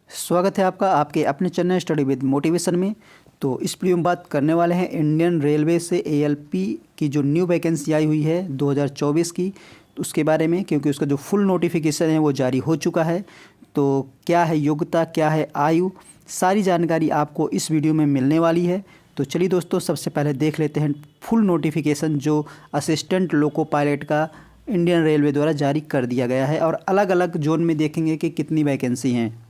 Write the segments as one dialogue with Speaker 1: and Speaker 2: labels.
Speaker 1: स्वागत है आपका आपके अपने चैनल स्टडी विद मोटिवेशन में। तो इस वीडियो में बात करने वाले हैं इंडियन रेलवे से एएलपी की जो न्यू वैकेंसी आई हुई है 2024 की, तो उसके बारे में, क्योंकि उसका जो फुल नोटिफिकेशन है वो जारी हो चुका है। तो क्या है योग्यता, क्या है आयु, सारी जानकारी आपको इस वीडियो में मिलने वाली है। तो चलिए दोस्तों, सबसे पहले देख लेते हैं फुल नोटिफिकेशन जो असिस्टेंट लोको पायलट का इंडियन रेलवे द्वारा जारी कर दिया गया है, और अलग अलग जोन में देखेंगे कि कितनी वैकेंसी हैं।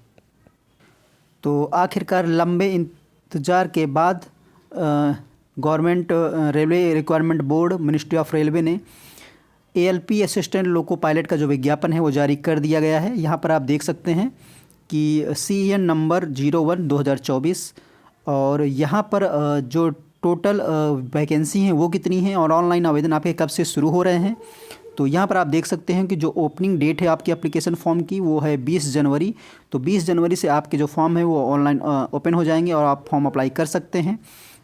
Speaker 1: तो आखिरकार लंबे इंतज़ार के बाद government railway requirement board ministry of railway ने एएलपी असिस्टेंट लोको पायलट का जो विज्ञापन है वो जारी कर दिया गया है। यहाँ पर आप देख सकते हैं कि CEN नंबर 01/2024, और यहाँ पर जो टोटल वैकेंसी हैं वो कितनी हैं और ऑनलाइन आवेदन आपके कब से शुरू हो रहे हैं। तो यहाँ पर आप देख सकते हैं कि जो ओपनिंग डेट है आपकी एप्लीकेशन फॉर्म की वो है 20 जनवरी। तो 20 जनवरी से आपके जो फॉर्म है वो ऑनलाइन ओपन हो जाएंगे और आप फॉर्म अप्लाई कर सकते हैं।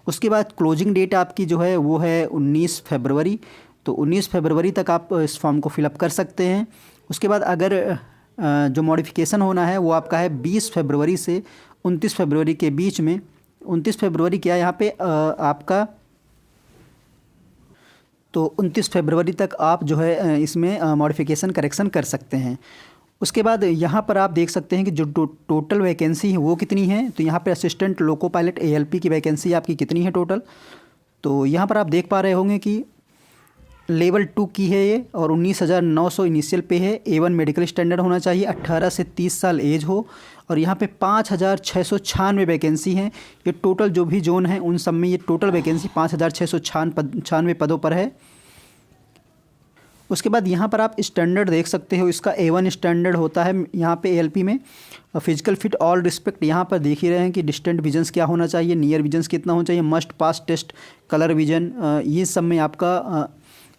Speaker 1: उसके बाद क्लोजिंग डेट आपकी जो है वो है 19 फरवरी। तो 19 फरवरी तक आप इस फॉर्म को फिलअप कर सकते हैं। उसके बाद अगर जो मॉडिफिकेशन होना है वो आपका है 20 फरवरी से 29 फरवरी के बीच में। 29 फरवरी क्या यहाँ पे आपका, तो 29 फरवरी तक आप जो है इसमें मॉडिफिकेशन करेक्शन कर सकते हैं। उसके बाद यहाँ पर आप देख सकते हैं कि जो टोटल वैकेंसी है वो कितनी है। तो यहाँ पे असिस्टेंट लोको पायलट एएलपी की वैकेंसी आपकी कितनी है टोटल। तो यहाँ पर आप देख पा रहे होंगे कि लेवल 2 की है ये, और 19,900 इनिशियल पे है। A1 मेडिकल स्टैंडर्ड होना चाहिए, 18 से 30 साल एज हो, और यहाँ पे 5,696 वैकेंसी हैं। ये टोटल जो भी जोन है उन सब में ये टोटल वैकेंसी 5,696 पदों पर है। उसके बाद यहाँ पर आप स्टैंडर्ड देख सकते हो, इसका A1 स्टैंडर्ड होता है यहाँ पे एएलपी में। फिजिकल फिट ऑल रिस्पेक्ट यहाँ पर देख ही रहे हैं कि डिस्टेंट विजन्स क्या होना चाहिए, नियर विजन्स कितना होना चाहिए, must pass test, colour vision, ये सब में आपका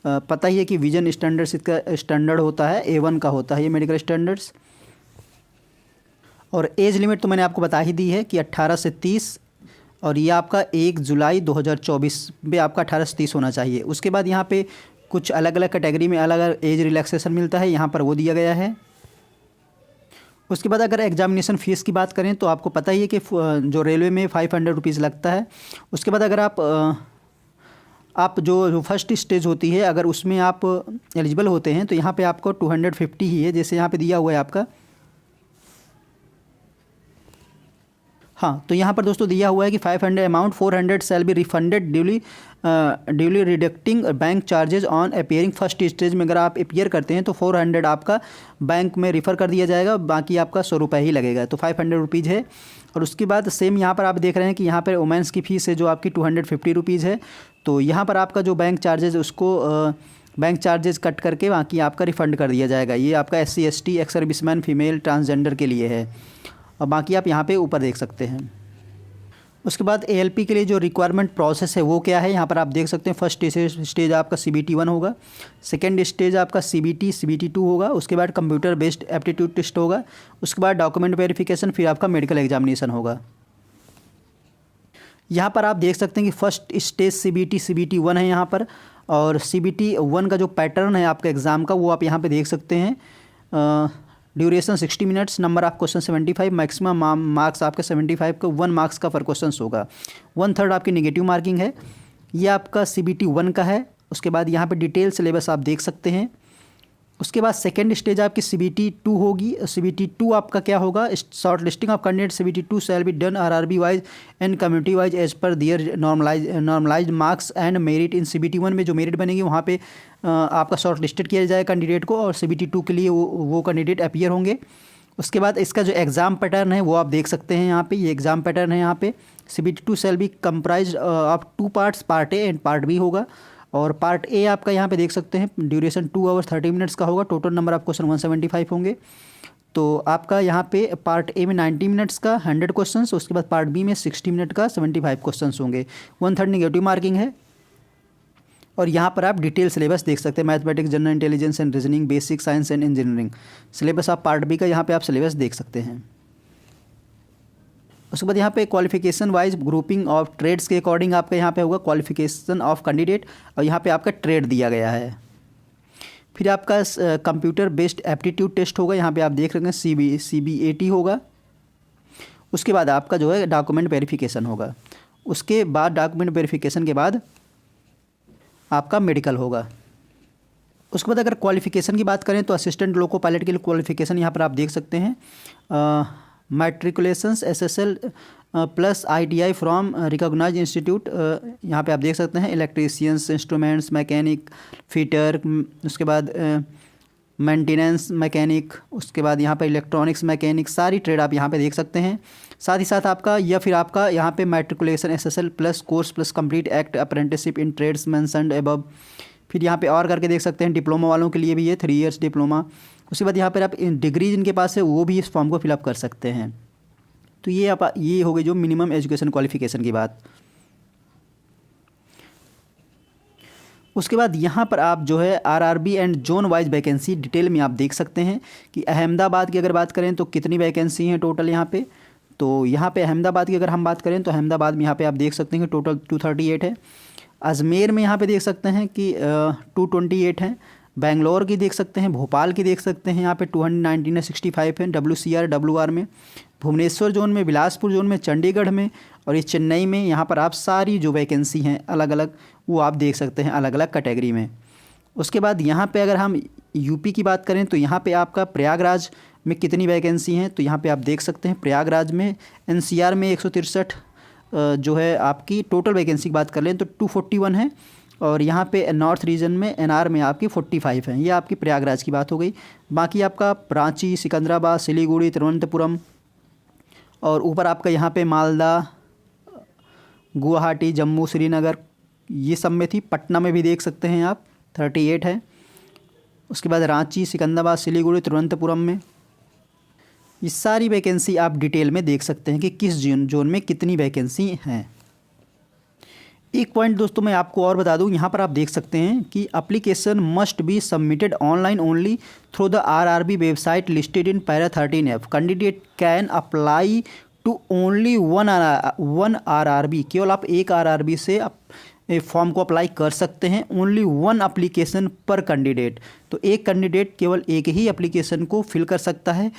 Speaker 1: पता ही है कि विजन स्टैंडर्ड्स इसका स्टैंडर्ड होता है, A1 का होता है ये मेडिकल स्टैंडर्ड्स। और एज लिमिट तो मैंने आपको बता ही दी है कि 18 से 30, और ये आपका 1 जुलाई 2024 में आपका 18 से 30 होना चाहिए। उसके बाद यहाँ पे कुछ अलग अलग कैटेगरी में अलग अलग एज रिलैक्सेशन मिलता है, यहाँ पर वो दिया गया है। उसके बाद अगर एग्जामिनेशन फ़ीस की बात करें तो आपको पता ही है कि जो रेलवे में 500 रुपीज़ लगता है। उसके बाद अगर आप जो फर्स्ट स्टेज होती है अगर उसमें आप एलिजिबल होते हैं तो यहाँ पे आपको 250 ही है, जैसे यहाँ पे दिया हुआ है आपका। हाँ, तो यहाँ पर दोस्तों दिया हुआ है कि 500 amount 400 shall be refunded duly deducting bank charges on appearing first stage में। अगर आप अपेयर करते हैं तो 400 आपका बैंक में रिफ़र कर दिया जाएगा, बाकी आपका 100 रुपये ही लगेगा। तो 500 रुपीज़ है। और उसके बाद सेम यहाँ पर आप देख रहे हैं कि यहाँ पर वुमेंस की फ़ीस है जो आपकी 250 रुपीज़ है। तो यहाँ पर आपका जो बैंक चार्जेज उसको बैंक चार्जेस कट करके बाकी आपका रिफ़ंड कर दिया जाएगा। ये आपका SC ST ex serviceman female transgender के लिए है, और बाकी आप यहाँ पे ऊपर देख सकते हैं। उसके बाद एएलपी के लिए जो रिक्वायरमेंट प्रोसेस है वो क्या है, यहाँ पर आप देख सकते हैं। फर्स्ट स्टेज आपका CBT 1 होगा, सेकंड स्टेज आपका CBT 2 होगा, उसके बाद कंप्यूटर बेस्ड एप्टीट्यूड टेस्ट होगा, उसके बाद डॉक्यूमेंट वेरिफिकेशन, फिर आपका मेडिकल एग्जामिनेशन होगा। यहाँ पर आप देख सकते हैं कि फर्स्ट स्टेज CBT 1 है यहाँ पर, और CBT 1 का जो पैटर्न है आपका एग्ज़ाम का वो आप यहाँ पे देख सकते हैं। Duration 60 minutes, number of question 75, maximum marks आपके 75 का 1 मार्क्स का पर क्वेश्चन होगा। 1/3 आपकी नेगेटिव मार्किंग है। ये आपका CBT 1 का है। उसके बाद यहाँ पे डिटेल सिलेबस आप देख सकते हैं। उसके बाद सेकेंड स्टेज आपकी CBT 2 होगी। CBT 2 आपका क्या होगा, short listing of candidate CBT 2 shall be done RRB wise and community wise as per their normalize marks and merit. In CBT 1 में जो मेरिट बनेगी वहाँ पे आपका शॉर्ट लिस्टेड किया जाएगा कैंडिडेट को, और CBT 2 के लिए वो कैंडिडेट अपीयर होंगे। उसके बाद इसका जो एग्ज़ाम पैटर्न है वो आप देख सकते हैं यहाँ पे। ये एग्ज़ाम पैटर्न है यहाँ पे। CBT 2 shall B comprise of 2 parts, part A and part B होगा। और पार्ट A आपका यहाँ पे देख सकते हैं ड्यूरेशन 2 आवर्स 30 मिनट्स का होगा। टोटल नंबर ऑफ क्वेश्चन 175 होंगे। तो आपका यहाँ पे पार्ट A में 90 मिनट्स का 100 क्वेश्चंस, उसके बाद पार्ट B में 60 मिनट का 75 क्वेश्चंस होंगे। 1/3 नेगेटिव मार्किंग है। और यहाँ पर आप डिटेल सिलेबस देख सकते हैं, mathematics, general intelligence and reasoning, basic science and engineering. Syllabus आप पार्ट B का यहाँ पे आप सिलेबस देख सकते हैं। उसके बाद यहाँ पे qualification wise grouping of trades के अकॉर्डिंग आपका यहाँ पे होगा क्वालिफिकेशन ऑफ कैंडिडेट, और यहाँ पे आपका ट्रेड दिया गया है। फिर आपका कंप्यूटर बेस्ड एप्टीट्यूड टेस्ट होगा, यहाँ पे आप देख रहे हैं CBAT होगा। उसके बाद आपका जो है डॉक्यूमेंट वेरिफिकेशन होगा। उसके बाद डॉक्यूमेंट वेरिफिकेशन के बाद आपका मेडिकल होगा। उसके बाद अगर क्वालिफ़िकेशन की बात करें तो असिस्टेंट लोको पायलट के लिए क्वालिफ़िकेशन यहाँ पर आप देख सकते हैं, matriculations SSL plus ITI from recognised institute. यहाँ पे आप देख सकते हैं इलेक्ट्रीशियंस, इंस्ट्रूमेंट्स, मैकेनिक, फिटर, उसके बाद मेंटेनेंस मैकेनिक, उसके बाद यहाँ पे इलेक्ट्रॉनिक्स मैकेनिक, सारी ट्रेड आप यहाँ पे देख सकते हैं। साथ ही साथ आपका या फिर आपका यहाँ पे matriculation SSL plus course plus complete act apprenticeship in trades mentioned above. फिर यहाँ पे और करके देख सकते हैं डिप्लोमा वालों के लिए भी ये 3 इयर्स डिप्लोमा। उसके बाद यहाँ पर आप डिग्री जिनके पास है वो भी इस फॉर्म को फिलअप कर सकते हैं। तो ये हो गई जो मिनिमम एजुकेशन क्वालिफिकेशन की बात। उसके बाद यहाँ पर आप जो है RRB and zone wise vacancy detail में आप देख सकते हैं कि अहमदाबाद की अगर बात करें तो कितनी वैकेंसी हैं टोटल यहाँ पे। तो यहाँ पे अहमदाबाद की अगर हम बात करें तो अहमदाबाद में यहाँ पे आप देख सकते हैं कि टोटल 238 है। अजमेर में यहाँ पे देख सकते हैं कि 228 हैं। बेंगलोर की देख सकते हैं, भोपाल की देख सकते हैं यहाँ पे 219 है, 65 है WCR WR में, भुवनेश्वर जोन में, बिलासपुर जोन में, चंडीगढ़ में और ये चेन्नई में। यहाँ पर आप सारी जो वैकेंसी हैं अलग अलग वो आप देख सकते हैं अलग अलग कैटेगरी में। उसके बाद यहाँ पे अगर हम यूपी की बात करें तो यहाँ पे आपका प्रयागराज में कितनी वैकेंसी हैं तो यहाँ पे आप देख सकते हैं प्रयागराज में NCR में 163 जो है आपकी टोटल वैकेंसी की बात कर लें तो 241 है। और यहाँ पे नॉर्थ रीजन में NR में आपकी 45 हैं। ये आपकी प्रयागराज की बात हो गई। बाकी आपका रांची, सिकंदराबाद, सिलीगुड़ी, तिरुवनंतपुरम और ऊपर आपका यहाँ पे मालदा, गुवाहाटी, जम्मू, श्रीनगर ये सब में थी। पटना में भी देख सकते हैं आप 38 है। उसके बाद रांची, सिकंदराबाद, सिलीगुड़ी, तिरुवनंतपुरम में ये सारी वैकेंसी आप डिटेल में देख सकते हैं कि किस जोन में कितनी वैकेंसी हैं। एक पॉइंट दोस्तों मैं आपको और बता दूं, यहाँ पर आप देख सकते हैं कि application must be submitted online only through the RRB website listed in para 13F। Candidate can apply to only one RRB। केवल आप एक RRB से फॉर्म को अप्लाई कर सकते हैं। ओनली 1 एप्लीकेशन पर कैंडिडेट। तो एक कैंडिडेट केवल एक ही एप्लीकेशन को फिल कर सकता है।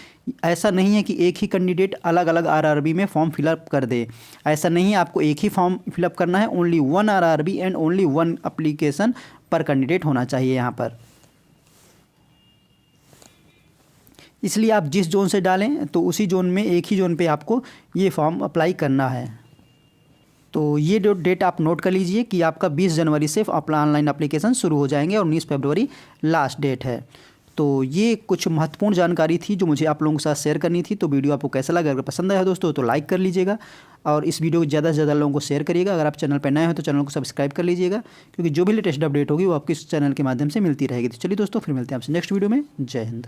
Speaker 1: ऐसा नहीं है कि एक ही कैंडिडेट अलग अलग RRB में फॉर्म फिलअप कर दे, ऐसा नहीं है। आपको एक ही फॉर्म फिलअप करना है। Only 1 RRB and only 1 application पर कैंडिडेट होना चाहिए यहाँ पर। इसलिए आप जिस जोन से डालें तो उसी जोन में एक ही जोन पे आपको ये फॉर्म अप्लाई करना है। तो ये डेट आप नोट कर लीजिए कि आपका 20 जनवरी से अपना ऑनलाइन एप्लीकेशन शुरू हो जाएंगे और 19 फरवरी लास्ट डेट है। तो ये कुछ महत्वपूर्ण जानकारी थी जो मुझे आप लोगों के साथ शेयर करनी थी। तो वीडियो आपको कैसा लगा? अगर पसंद आया दोस्तों तो लाइक कर लीजिएगा और इस वीडियो को ज़्यादा से ज़्यादा लोगों को शेयर करिएगा। अगर आप चैनल पर नए हो तो चैनल को सब्सक्राइब कर लीजिएगा, क्योंकि जो भी लेटेस्ट अपडेट होगी वो आपके इस चैनल के माध्यम से मिलती रहेगी। तो चलिए दोस्तों फिर मिलते हैं आपसे नेक्स्ट वीडियो में। जय हिंद।